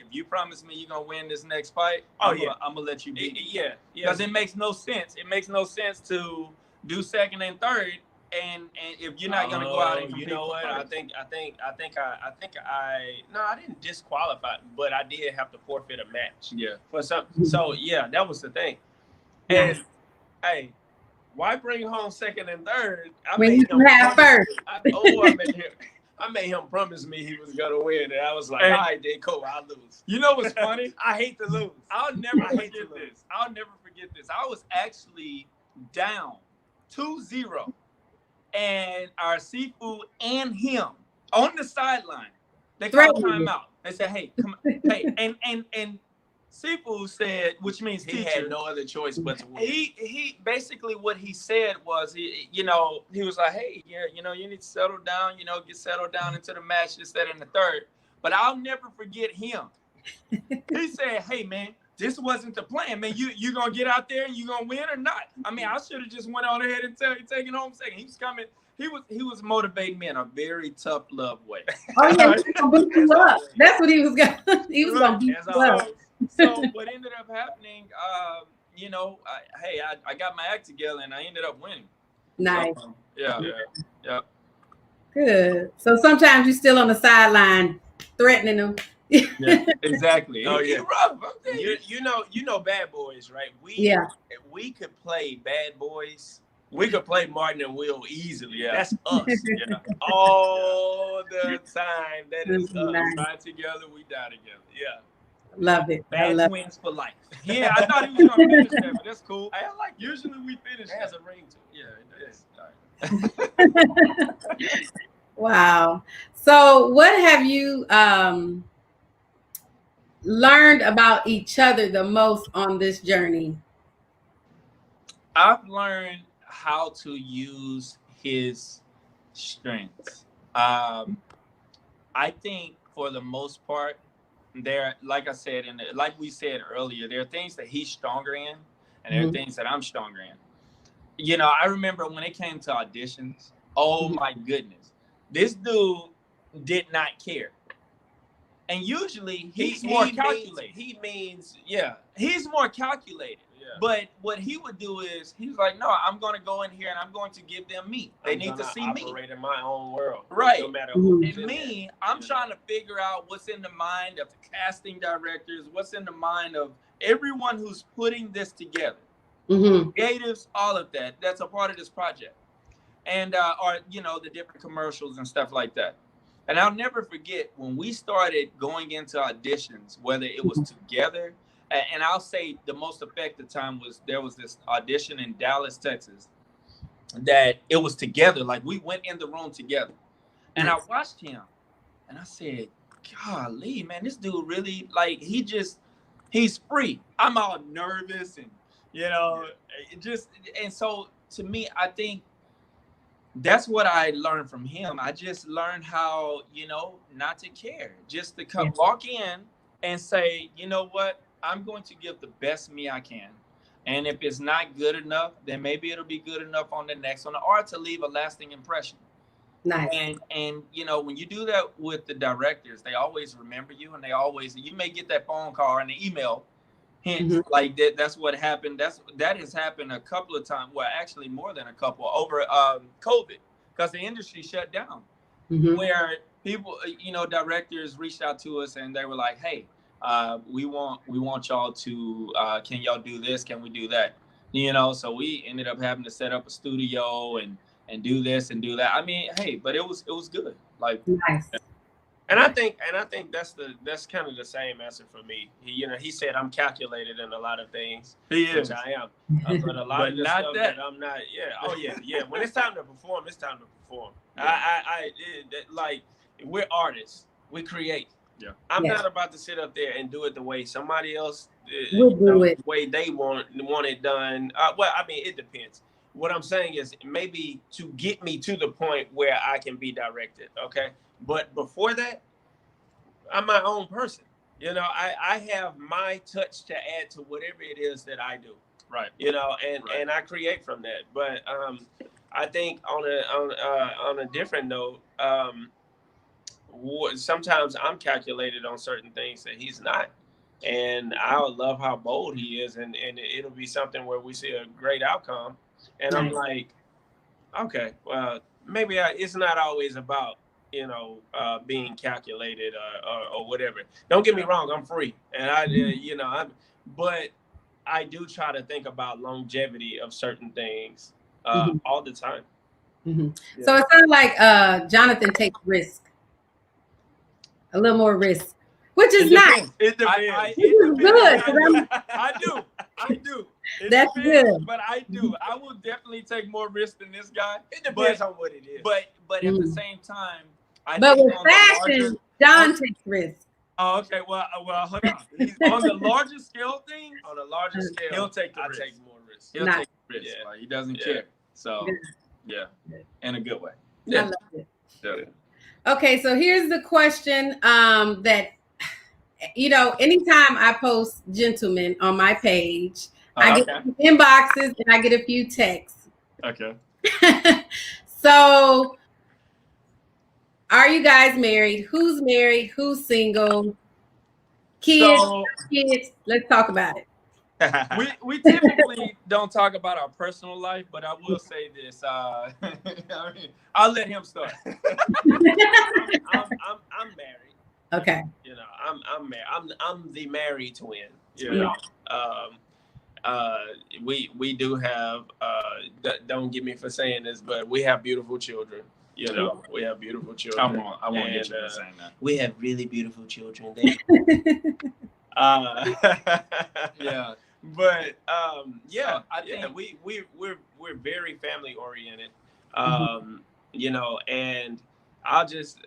if you promise me you're gonna win this next fight, I'm gonna let you beat me. Because it makes no sense. It makes no sense to do second and third. And if you're not gonna go out and you know what, I didn't disqualify, but I did have to forfeit a match. Yeah. For something. So yeah, that was the thing. And hey, why bring home second and third? I made him promise me he was gonna win, and I was like, all right, then cool, I'll lose. You know what's funny? I hate to lose. I'll never forget this. I was actually down 2-0. And our Sifu and him on the sideline, they called timeout. They said, "Hey, come on, hey," and Sifu said, which means he had no other choice but to win. He basically what he said was, he was like, "Hey, you need to settle down, get settled down into the match, this, that, and the third." But I'll never forget him. He said, "Hey, man, this wasn't the plan, man. You gonna get out there and you gonna win or not? I mean, I should have just went on ahead and taken home second." He was coming. He was motivating me in a very tough love way. Oh yeah, he was gonna beat you up. That's what he was gonna. He was gonna beat you up. So what ended up happening? I got my act together and I ended up winning. Nice. So, yeah. Good. So sometimes you're still on the sideline threatening them. Yeah, exactly. Oh yeah, rough. You know, Bad Boys, right? We could play Bad Boys. We could play Martin and Will easily. Yeah, that's us. All the time. That is us. Nice. Die together, we die together. Yeah. Love it. Bad twins for life. Yeah, I thought he was gonna finish that, but that's cool. I like. Usually we finish. It has a ring to it. Yeah, it does. All right. Wow. So what have you learned about each other the most on this journey? I've learned how to use his strengths. I think for the most part, like I said, and like we said earlier, there are things that he's stronger in, and there are things that I'm stronger in. You know, I remember when it came to auditions, oh my goodness, this dude did not care. And usually he's more calculated. He's more calculated. Yeah. But what he would do is he's like, no, I'm going to go in here and I'm going to give them me. They need to see me. Operate in my own world. Right. No matter who. And me, I'm trying to figure out what's in the mind of the casting directors, what's in the mind of everyone who's putting this together. Creatives, all of that. That's a part of this project. And, or, you know, the different commercials and stuff like that. And I'll never forget when we started going into auditions, whether it was together, and I'll say the most effective time was there was this audition in Dallas, Texas, that it was together. Like we went in the room together. And I watched him and I said, golly, man, this dude really, like, he's free. I'm all nervous and, you know, and so to me, I think, that's what I learned from him. I just learned how, you know, not to care, just to come walk in and say, you know what, I'm going to give the best me I can. And if it's not good enough, then maybe it'll be good enough on the next one, or to leave a lasting impression. Nice. And you know, when you do that with the directors, they always remember you, and you may get that phone call and the email. Hence, like that's what happened. That has happened a couple of times. Well, actually more than a couple over COVID, because the industry shut down. Where people, you know, directors reached out to us and they were like, "Hey, we want y'all to. Can y'all do this? Can we do that?" You know, so we ended up having to set up a studio and do this and do that. I mean, hey, but it was good. Like, nice. And I think that's kind of the same answer for me. He said I'm calculated in a lot of things. He is. Which I am. But a lot of the stuff that I'm not. Yeah. Oh yeah. When it's time to perform, it's time to perform. Like we're artists. We create. Yeah. I'm not about to sit up there and do it the way somebody else the way they want it done. Well, I mean, it depends. What I'm saying is maybe to get me to the point where I can be directed. Okay. But before that, I'm my own person. You know, I have my touch to add to whatever it is that I do. Right. You know, and I create from that. But I think on a different note, sometimes I'm calculated on certain things that he's not. And I love how bold he is, and it'll be something where we see a great outcome. And I'm like, okay, well, maybe it's not always about, you know, being calculated or whatever. Don't get me wrong, I'm free, and but I do try to think about longevity of certain things all the time. Yeah. So it sounds like Jonathan takes risk, a little more risk, which is nice. It depends. This is good. I do. That's good. But I do. I will definitely take more risk than this guy. It depends on what it is. But at the same time, but with fashion, John takes risks. Oh, okay. Well, hold on. He's on the larger scale thing. On a larger scale, he'll take the risk. I take more risk. He'll take risk. Yeah. Like, he doesn't care. So, in a good way. I love it. Yeah. Okay, so here's the question that, you know, anytime I post gentlemen on my page, I get inboxes and I get a few texts. Okay. So, are you guys married? Who's married? Who's single? Kids? Let's talk about it. we typically don't talk about our personal life, but I will say this. I mean, I'll let him start. I'm married. Okay. You know, I'm married. I'm the married twin. You know, we do have. Don't get me for saying this, but we have beautiful children. You know, we have beautiful children. I won't get you for saying that. We have really beautiful children. Yeah, but I think we're very family oriented. You know, and I'll just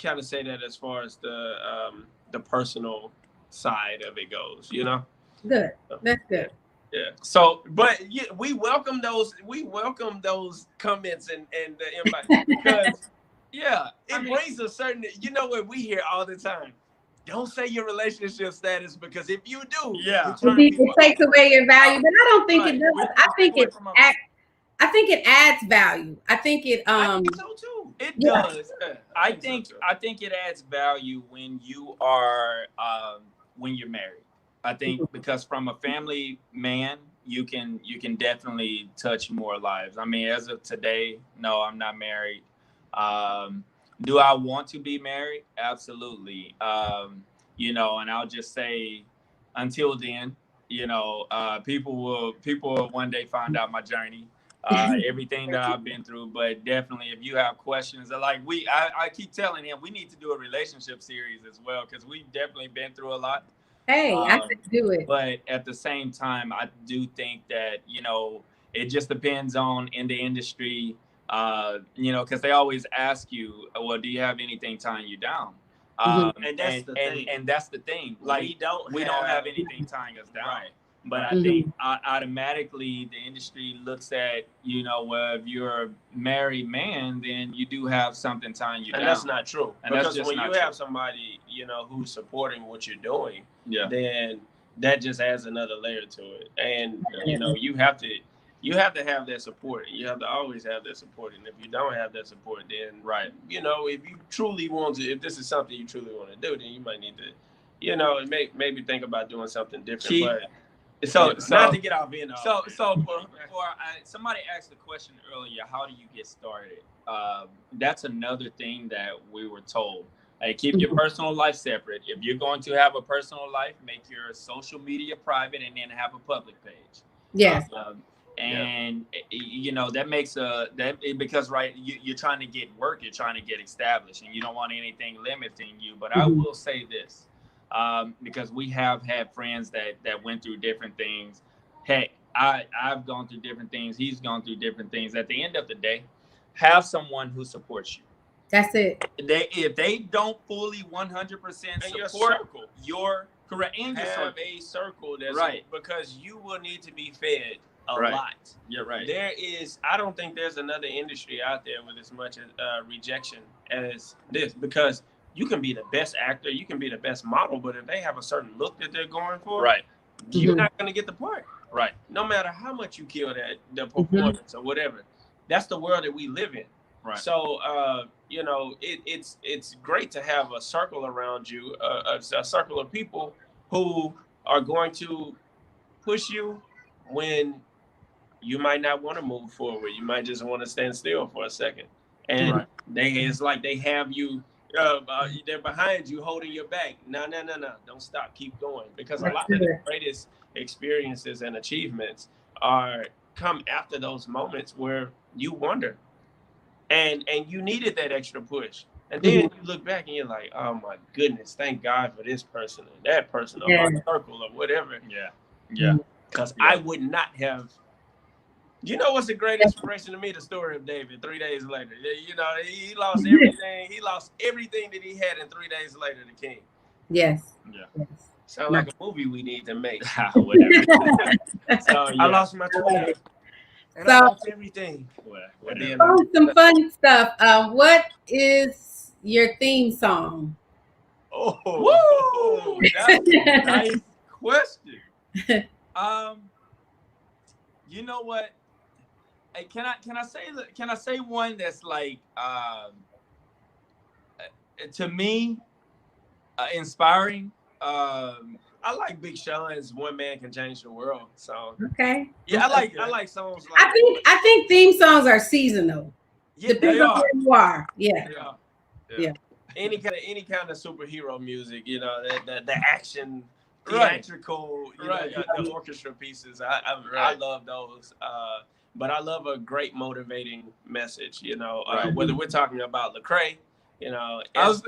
kind of say that as far as the personal side of it goes. You know. Good. That's good. Yeah. So, but we welcome those comments and the invite because it brings a certain, you know what we hear all the time. don't say your relationship status, because if you do, Yeah, it takes away your value. But I don't think it does. I think it adds value. I think it I think so too. It Yeah. does. I think it adds value when you are when you're married. I think because from a family man, you can definitely touch more lives. I mean, as of today, no, I'm not married. Do I want to be married? Absolutely. You know, and I'll just say, until then, you know, people will one day find out my journey, everything that I've been through. But definitely, if you have questions, like I keep telling him, we need to do a relationship series as well, because we've definitely been through a lot. Hey, I can do it. But at the same time, I do think that, you know, it just depends on in the industry, you know, because they always ask you, well, do you have anything tying you down? And that's the thing. And that's the thing. Like, we don't have anything tying us down. Right. But I think automatically the industry looks at, you know, well, if you're a married man, then you do have something tying you down. And that's not true. And because when you have somebody, you know, who's supporting what you're doing, then that just adds another layer to it. And you know, you have to have that support. You have to always have that support. And if you don't have that support, then you know, if you truly want to, if this is something you truly want to do, then you might need to, you know, maybe think about doing something different. But so not to get off in. So somebody asked a question earlier, how do you get started? That's another thing that we were told. Hey, keep your personal life separate. If you're going to have a personal life, make your social media private and then have a public page. Yes. And you know, that makes because you're trying to get work, you're trying to get established, and you don't want anything limiting you. But I will say this, because we have had friends that went through different things. Hey, I've gone through different things. He's gone through different things. At the end of the day, have someone who supports you. That's it. If they don't fully 100% support your correct, and have a circle that's right, because you will need to be fed a lot. You're right. I don't think there's another industry out there with as much rejection as this, because you can be the best actor, you can be the best model, but if they have a certain look that they're going for, you're not going to get the part. Right. No matter how much you kill the performance or whatever. That's the world that we live in. Right. So, you know, it's great to have a circle around you, a circle of people who are going to push you when you might not want to move forward. You might just want to stand still for a second. And it's like they have you, they're behind you holding your back. No. Don't stop. Keep going. Because a lot of the greatest experiences and achievements come after those moments where you wonder. And you needed that extra push. And then you look back and you're like, oh my goodness, thank God for this person and that person or our circle or whatever. Yeah. Because I would not have. You know what's a great inspiration to me? The story of David 3 days later. You know, he lost everything. He lost everything that he had, and 3 days later, the king. Yes. Yeah. Sounds like a movie we need to make. Whatever. I lost my twin. And So, I lost everything. Some fun stuff. What is your theme song? Oh, that's a nice question. You know what? Hey, can I say one that's like to me inspiring? I like Big Sean's "One Man Can Change the World" song. Okay. Yeah, I like songs like. I think theme songs are seasonal. Yeah, depends on where you are. Yeah. Any kind of superhero music, you know, the action, theatrical, you know, the orchestra pieces. I love those. But I love a great motivating message. You know, whether we're talking about Lecrae, you know, that's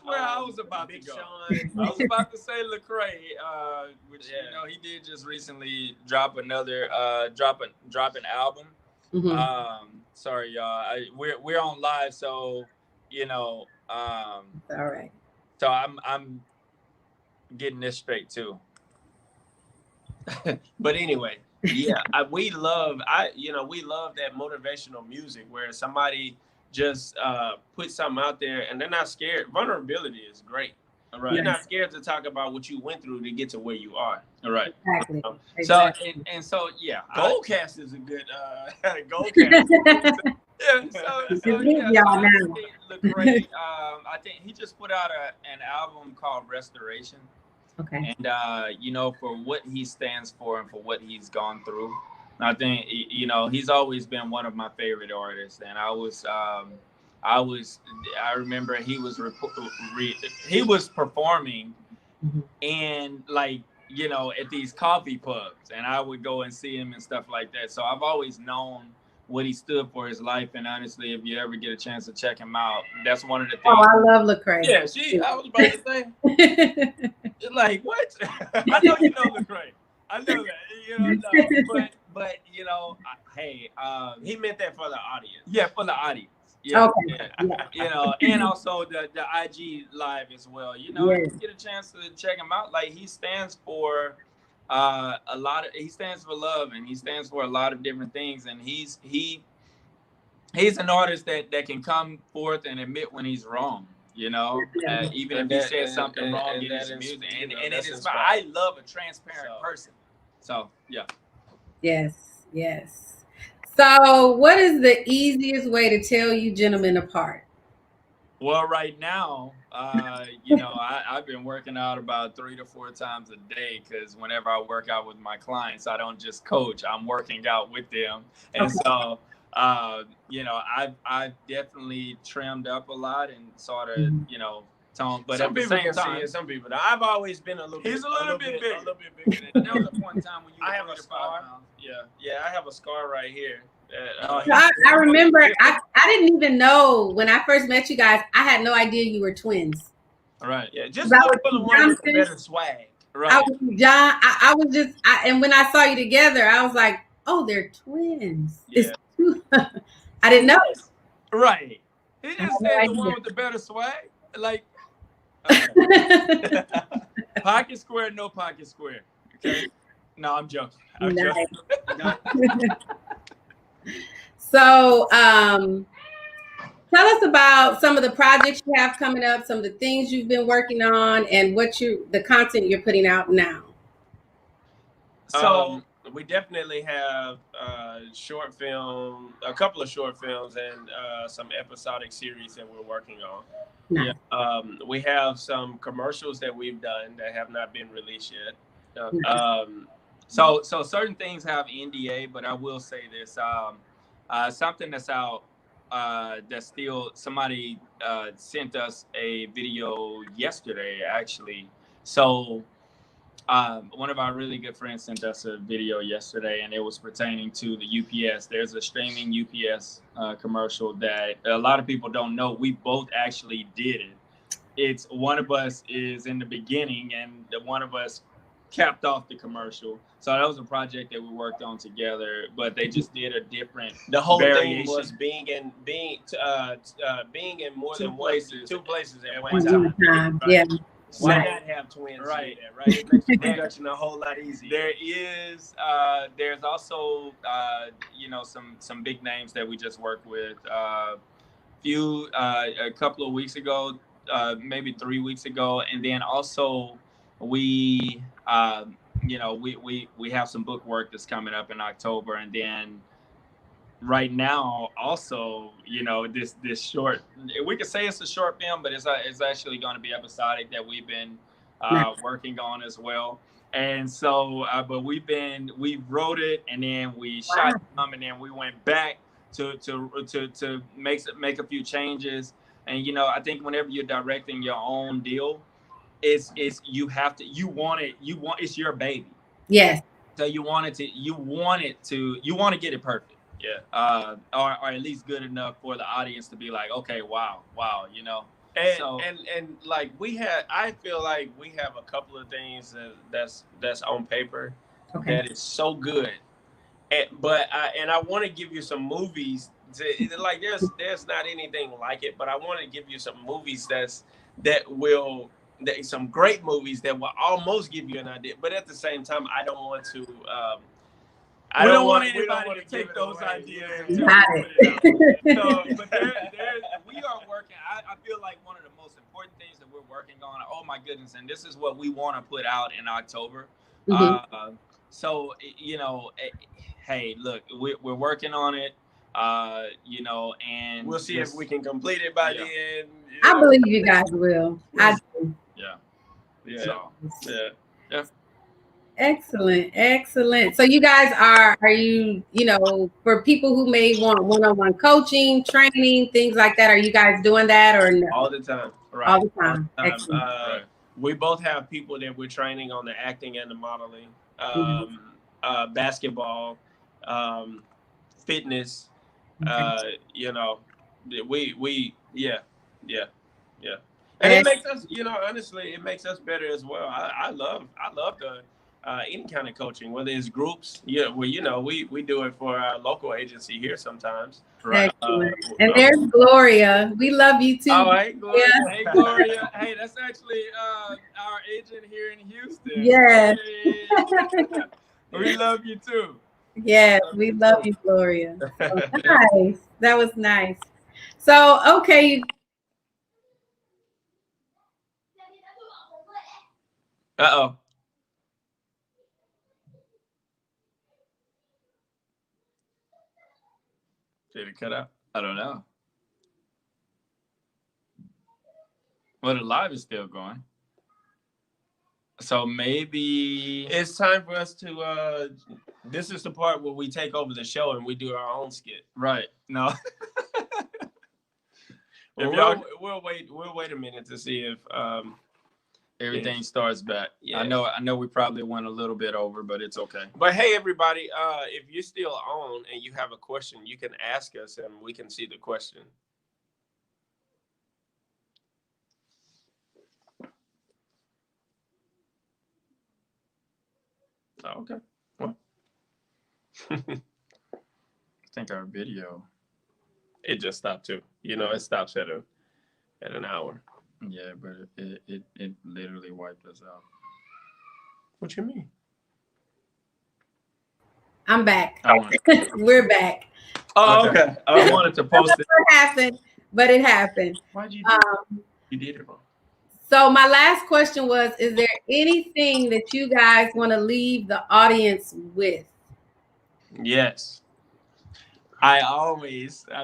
where I was about to go. I was about to say Lecrae, which you know he did just recently drop another drop an album. Sorry, y'all. We're on live, so you know. All right. So I'm getting this straight too. But anyway, we love that motivational music where somebody just put something out there, and they're not scared. Vulnerability is great. Right. You're not scared to talk about what you went through to get to where you are. Right. Exactly. So so yeah, Goldcast is a good Goldcast. Yeah. So y'all now. Lecrae, I think he just put out an album called Restoration. Okay. And you know, for what he stands for and for what he's gone through, I think, you know, he's always been one of my favorite artists. And I remember he was performing in, like, you know, at these coffee pubs, and I would go and see him and stuff like that. So I've always known what he stood for his life. And honestly, if you ever get a chance to check him out, that's one of the things. Oh, I love Lecrae. Yeah, I was about to say. Like, what? I know you know Lecrae. I know that. You know, but you know, hey, he meant that for the audience. Yeah, for the audience. Yeah, okay. Yeah. You know, and also the IG live as well. You know, if you get a chance to check him out, like, he stands for he stands for love, and he stands for a lot of different things. And he's an artist that can come forth and admit when he's wrong. You know, even if he says something wrong in his music, and it is. I love a transparent person. So yeah. Yes. So, what is the easiest way to tell you gentlemen apart? Well, right now, you know, I've been working out about 3 to 4 times a day, because whenever I work out with my clients, I don't just coach, I'm working out with them. And so, you know, I've definitely trimmed up a lot and sort of, you know, tone. But some at the people same can time, see it, some people don't. I've always been a little bit. He's a little bit bigger. A little bit bigger than there was a point in time when you I have were a 3 to 5 scar. pounds. Yeah, I have a scar right here. So I remember I didn't even know when I first met you guys. I had no idea you were twins. Right. Yeah, just look for the one with the better swag. Right. I was John. I was just, and when I saw you together, I was like, oh, they're twins. Yeah. I didn't know. Right. He just said the one with the better swag. Like, pocket square, no pocket square. Okay. No, I'm joking. I'm joking. So, tell us about some of the projects you have coming up, some of the things you've been working on, and the content you're putting out now. So we definitely have a couple of short films, and some episodic series that we're working on. Nice. Yeah. We have some commercials that we've done that have not been released yet. So certain things have NDA, but I will say this: something that's out, that's still, somebody sent us a video yesterday, actually. So one of our really good friends sent us a video yesterday, and it was pertaining to the UPS. There's a streaming UPS commercial that a lot of people don't know. We both actually did it. It's one of us is in the beginning, and one of us capped off the commercial. So that was a project that we worked on together, but they just did a different. The whole variation. thing was being in more than two places at one time. time. Right? Yeah. Why not have twins? Right. Right. It makes the production a whole lot easier. There's also you know, some big names that we just worked with. A couple of weeks ago, maybe 3 weeks ago, and then also we you know, we have some book work that's coming up in October, and then right now also, you know, this short, we could say it's a short film, but it's actually going to be episodic that we've been working on as well. And so but we wrote it, and then we shot them, and then we went back to make a few changes. And you know, I think whenever you're directing your own deal, it's it's your baby. Yes. So you want to get it perfect. Yeah. Or at least good enough for the audience to be like, okay, wow, you know. And like I feel like we have a couple of things that's on paper that is so good. But I want to give you some movies like there's not anything like it, but I want to give you some movies some great movies that will almost give you an idea, but at the same time, I don't want to We don't want anybody to take those ideas. Got it. So, but we are working. I feel like one of the most important things that we're working on. Oh my goodness! And this is what we want to put out in October. So you know, hey, look, we're working on it. You know, and we'll see if we can complete it by then. I believe you guys will. I do. Yeah. So, yeah. Excellent. So you guys are you know, for people who may want one-on-one coaching, training, things like that, are you guys doing that or no? All the time. Right. All the time. Excellent. We both have people that we're training on the acting and the modeling, basketball, fitness, you know, and it makes us, you know, honestly, it makes us better as well. I love the any kind of coaching, whether it's groups. Yeah, well, you know, we do it for our local agency here sometimes. Right. And there's Gloria. We love you too. Oh, hey, Gloria. Yeah. Hey, Gloria. Hey, that's actually our agent here in Houston. Yes. Hey. We love you too. Yes, we love you, Gloria. So nice. That was nice. So, okay. Uh-oh. Did it cut out? I don't know. Well, the live is still going. So maybe it's time for us to this is the part where we take over the show and we do our own skit. Right. No. We'll wait a minute to see if everything starts back. Yeah. I know we probably went a little bit over, but it's okay. But hey, everybody, if you're still on and you have a question, you can ask us and we can see the question. Oh, okay. Well. I think our video. It just stopped too. You know, it stops at an hour. Yeah, but it literally wiped us out. What you mean? I'm back. We're back. Oh, okay. I wanted to post it. What happened, but it happened. Why'd you do it? You did it wrong. So my last question was, is there anything that you guys want to leave the audience with? Yes. I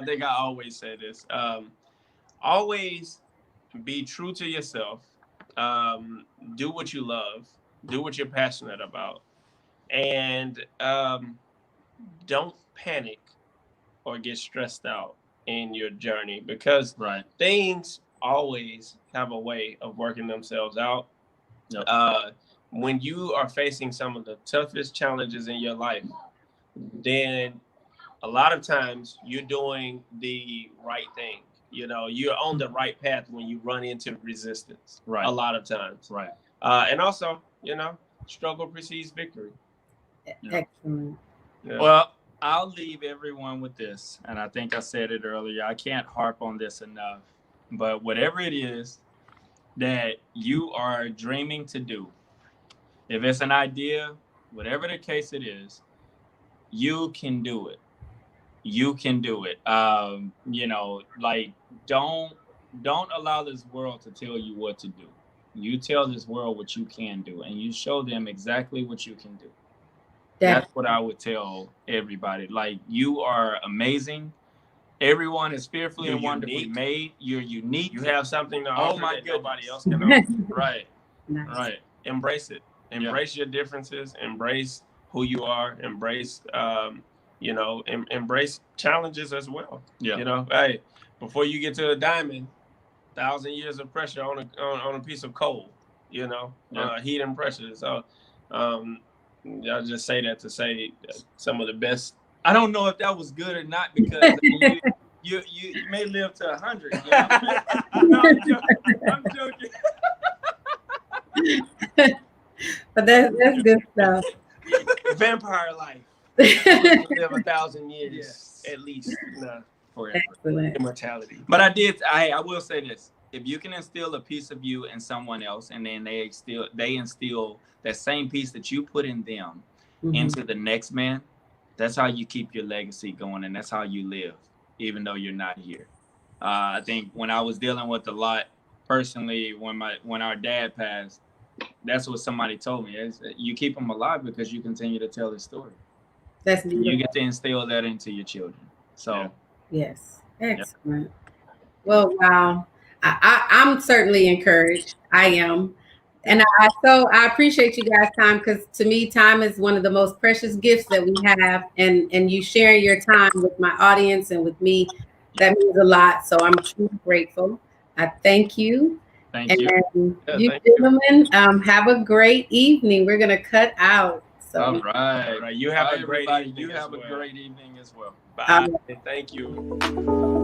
think I always say this. Always be true to yourself. Do what you love. Do what you're passionate about. And don't panic or get stressed out in your journey, because things always have a way of working themselves out. Yep. When you are facing some of the toughest challenges in your life, then a lot of times you're doing the right thing. You know, you're on the right path when you run into resistance. Right. A lot of times. Right. And also, you know, struggle precedes victory. Excellent. Yeah. Well, I'll leave everyone with this, and I think I said it earlier. I can't harp on this enough, but whatever it is that you are dreaming to do, if it's an idea, whatever the case it is, you can do it. You can do it. You know, like don't allow this world to tell you what to do. You tell this world what you can do, and you show them exactly what you can do. That's what I would tell everybody. Like, you are amazing. Everyone is fearfully and wonderfully made. You're unique. You have something to offer that nobody else can offer. Right. Right. Embrace it. Embrace your differences. Embrace who you are. Embrace you know, embrace challenges as well. Yeah. You know, hey, before you get to a diamond, 1,000 years of pressure on a piece of coal. You know, heat and pressure. So, I'll just say that to say some of the best. I don't know if that was good or not, because you may live to 100. You know? No, I'm joking. But that's good stuff. Vampire life. Live 1,000 years at least. Forever. Excellent. Immortality. But I will say this: if you can instill a piece of you in someone else, and then they instill that same piece that you put in them into the next man, That's how you keep your legacy going, and that's how you live, even though you're not here. I think when I was dealing with a lot personally, when our dad passed, that's what somebody told me: is you keep him alive because you continue to tell his story. That's beautiful. You get to instill that into your children. So yes, excellent. Well, wow, I'm certainly encouraged. I am. And I appreciate you guys' time, because to me, time is one of the most precious gifts that we have. And you sharing your time with my audience and with me, that means a lot. So I'm truly grateful. I thank you. Thank you. And you gentlemen, have a great evening. We're going to cut out. So. All right. You have a great evening. You have a great evening as well. Bye. Thank you.